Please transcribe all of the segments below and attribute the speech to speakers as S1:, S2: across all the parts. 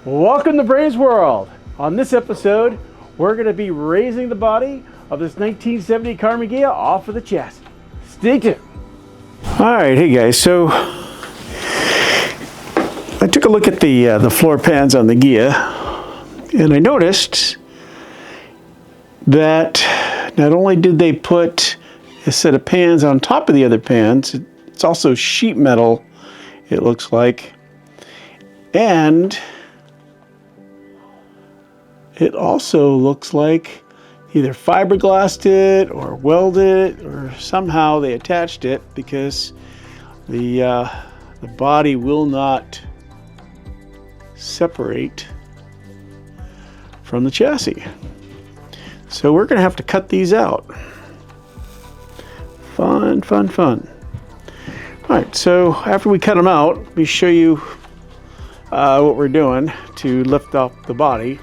S1: Welcome to Braves World. On this episode, we're going to be raising the body of this 1970 Karmann Ghia off of the chassis. Stay tuned. All right, hey guys. So I took a look at the floor pans on the Ghia, and I noticed that not only did they put a set of pans on top of the other pans, it's also sheet metal, it looks like, and it also looks like either fiberglassed it or welded it, or somehow they attached it, because the body will not separate from the chassis. So we're gonna have to cut these out. Fun, fun, fun. All right, so after we cut them out, let me show you what we're doing to lift up the body.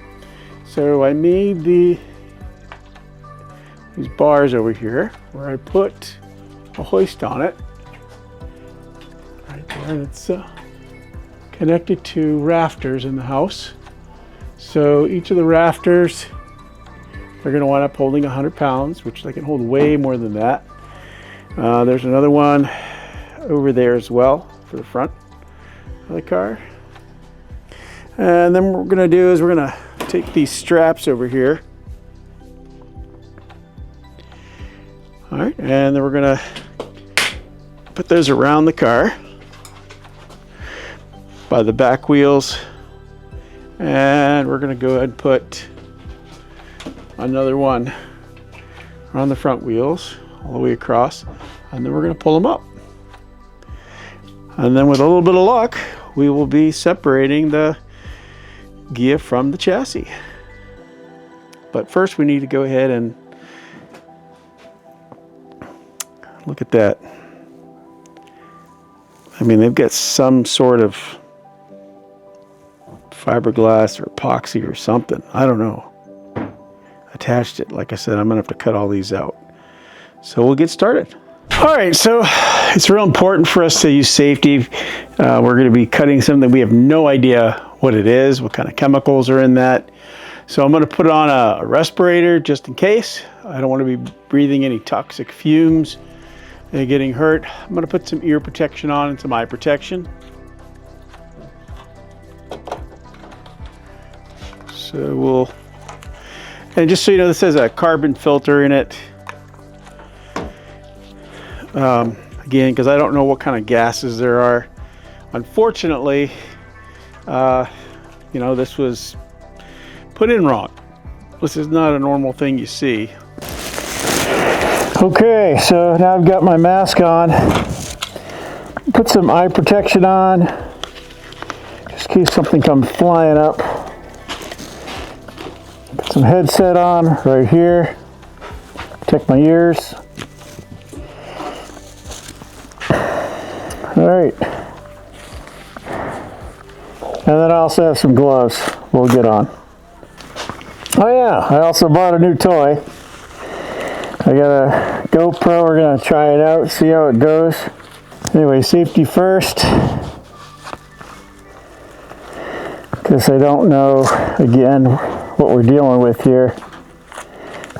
S1: So I made these bars over here where I put a hoist on it. Right there, and it's connected to rafters in the house. So each of the rafters are going to wind up holding 100 pounds, which they can hold way more than that. There's another one over there as well for the front of the car. And then what we're going to do is we're going to take these straps over here. All right, and then we're going to put those around the car by the back wheels. And we're going to go ahead and put another one on the front wheels all the way across, and then we're going to pull them up. And then with a little bit of luck, we will be separating the Ghia from the chassis. But first we need to go ahead and look at that. I mean, they've got some sort of fiberglass or epoxy or something, I don't know, attached it. Like I said, I'm gonna have to cut all these out. So we'll get started. All right, so it's real important for us to use safety. We're gonna be cutting something we have no idea what it is, what kind of chemicals are in that. So I'm gonna put on a respirator just in case. I don't wanna be breathing any toxic fumes and getting hurt. I'm gonna put some ear protection on and some eye protection. So we'll, and just so you know, this has a carbon filter in it. Again, because I don't know what kind of gases there are. Unfortunately, you know, this was put in wrong. This is not a normal thing you see. Okay, so now I've got my mask on. Put some eye protection on, just in case something comes flying up. Put some headset on right here. Protect my ears. All right. And then I also have some gloves we'll get on. Oh yeah, I also bought a new toy. I got a GoPro, we're gonna try it out, see how it goes. Anyway, safety first. Because I don't know, again, what we're dealing with here.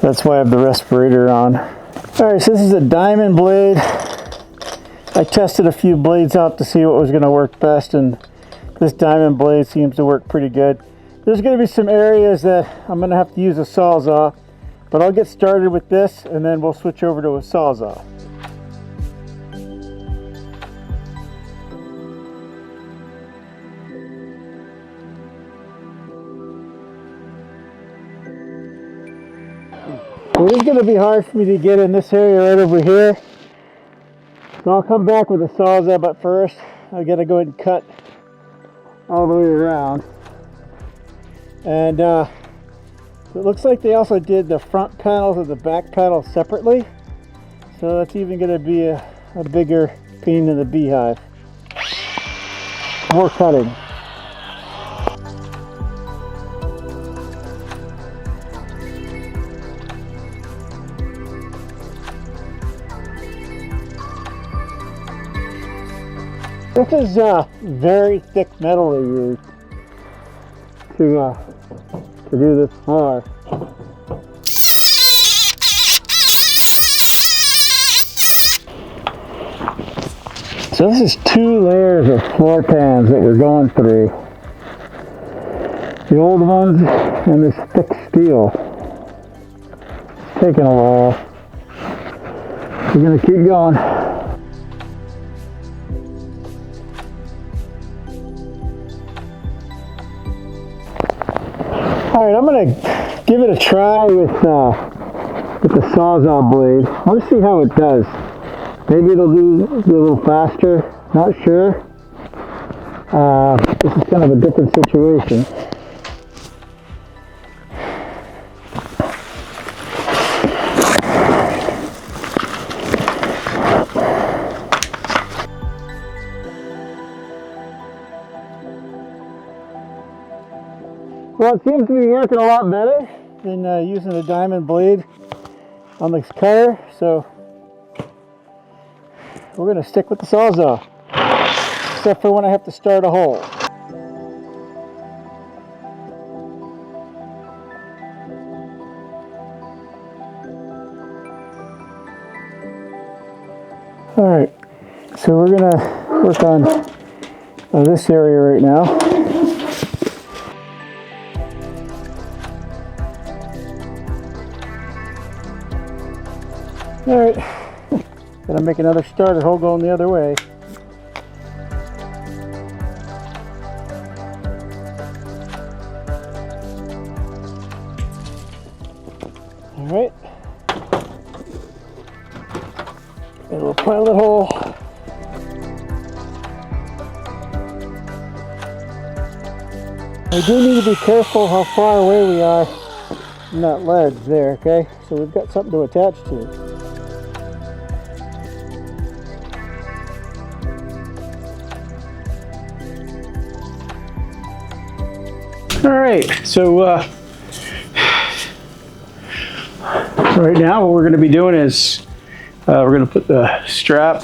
S1: That's why I have the respirator on. All right, so this is a diamond blade. I tested a few blades out to see what was gonna work best, and this diamond blade seems to work pretty good. There's gonna be some areas that I'm gonna have to use a Sawzall, but I'll get started with this and then we'll switch over to a Sawzall. Well, it's gonna be hard for me to get in this area right over here. So I'll come back with a Sawzall, but first I gotta go ahead and cut all the way around. And it looks like they also did the front panels and the back panels separately. So that's even gonna be a bigger pain in the beehive. More cutting. This is very thick metal they use. to do this floor. So this is 2 layers of floor pans that we're going through. The old ones and this thick steel. It's taking a while. We're going to keep going. Alright, I'm going to give it a try with the Sawzall blade. Let's see how it does. Maybe it'll do a little faster, not sure. This is kind of a different situation. Well, it seems to be working a lot better than using the diamond blade on this cutter, so we're going to stick with the Sawzall, except for when I have to start a hole. Alright, so we're going to work on this area right now. Alright, gonna make another starter hole going the other way. Alright, a little pilot hole. We do need to be careful how far away we are from that ledge there, okay? So we've got something to attach to. Alright, so right now what we're going to be doing is we're going to put the strap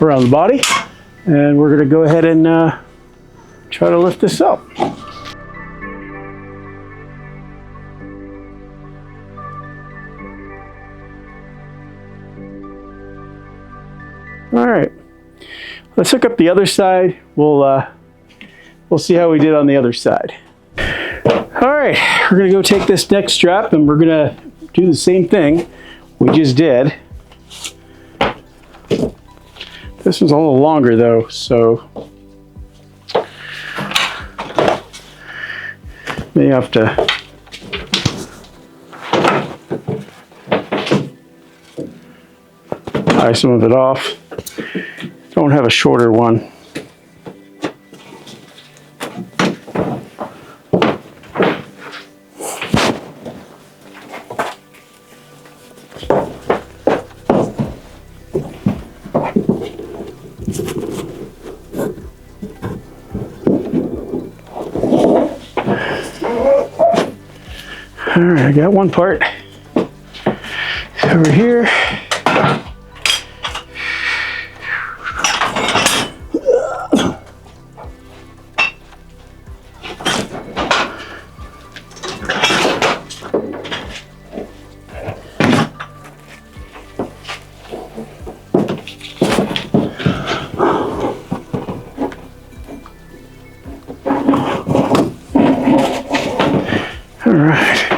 S1: around the body, and we're going to go ahead and try to lift this up. Alright, let's hook up the other side. We'll see how we did on the other side. Alright, we're going to go take this next strap and we're going to do the same thing we just did. This one's a little longer though, so may have to tie some of it off. Don't have a shorter one. Alright, I got one part over here. Alright.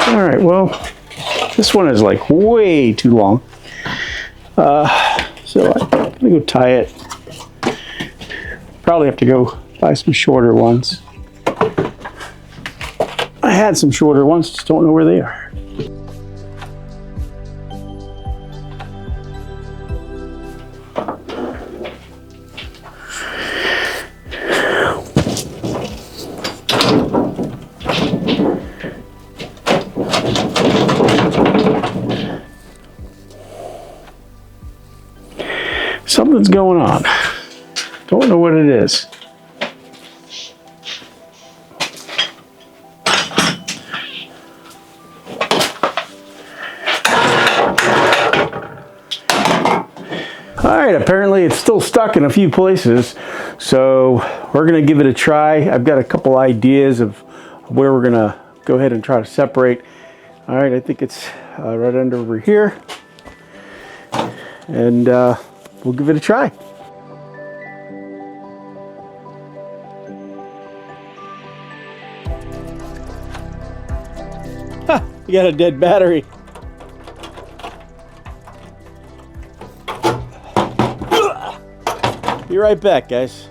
S1: Alright, well, this one is like way too long. So I'm gonna go tie it. Probably have to go buy some shorter ones. I had some shorter ones, just don't know where they are. Something's going on. Don't know what it is. right, apparently it's still stuck in a few places, so we're gonna give it a try. I've got a couple ideas of where we're gonna go ahead and try to separate. All right, I think it's right under over here, and we'll give it a try. Ha, you got a dead battery. Be right back, guys.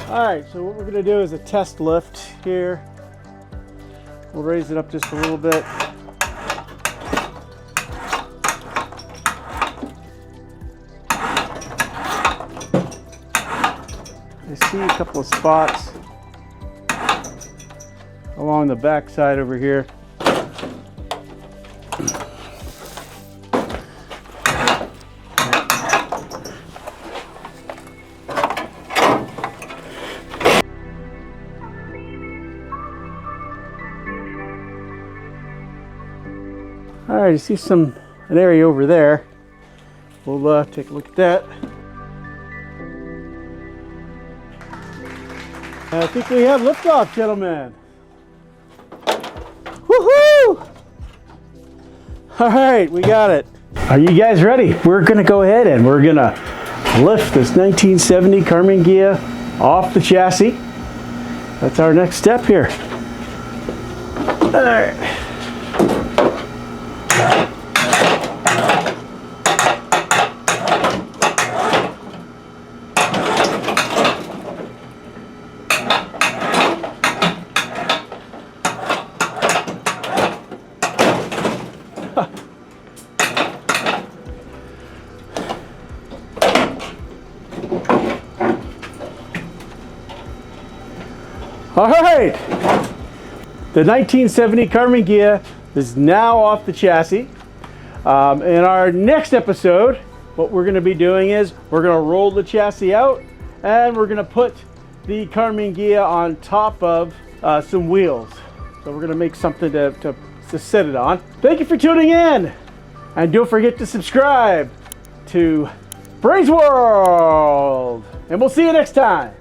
S1: All right, so what we're gonna do is a test lift here. We'll raise it up just a little bit. I see a couple of spots along the back side over here. All right, you see an area over there. We'll take a look at that. I think we have liftoff, gentlemen. Woohoo! All right, we got it. Are you guys ready? We're gonna go ahead and we're gonna lift this 1970 Karmann Ghia off the chassis. That's our next step here. All right. All right, the 1970 Karmann Ghia is now off the chassis. In our next episode, what we're going to be doing is we're going to roll the chassis out and we're going to put the Karmann Ghia on top of some wheels. So we're going to make something to sit it on. Thank you for tuning in, and don't forget to subscribe to Brains World, and we'll see you next time.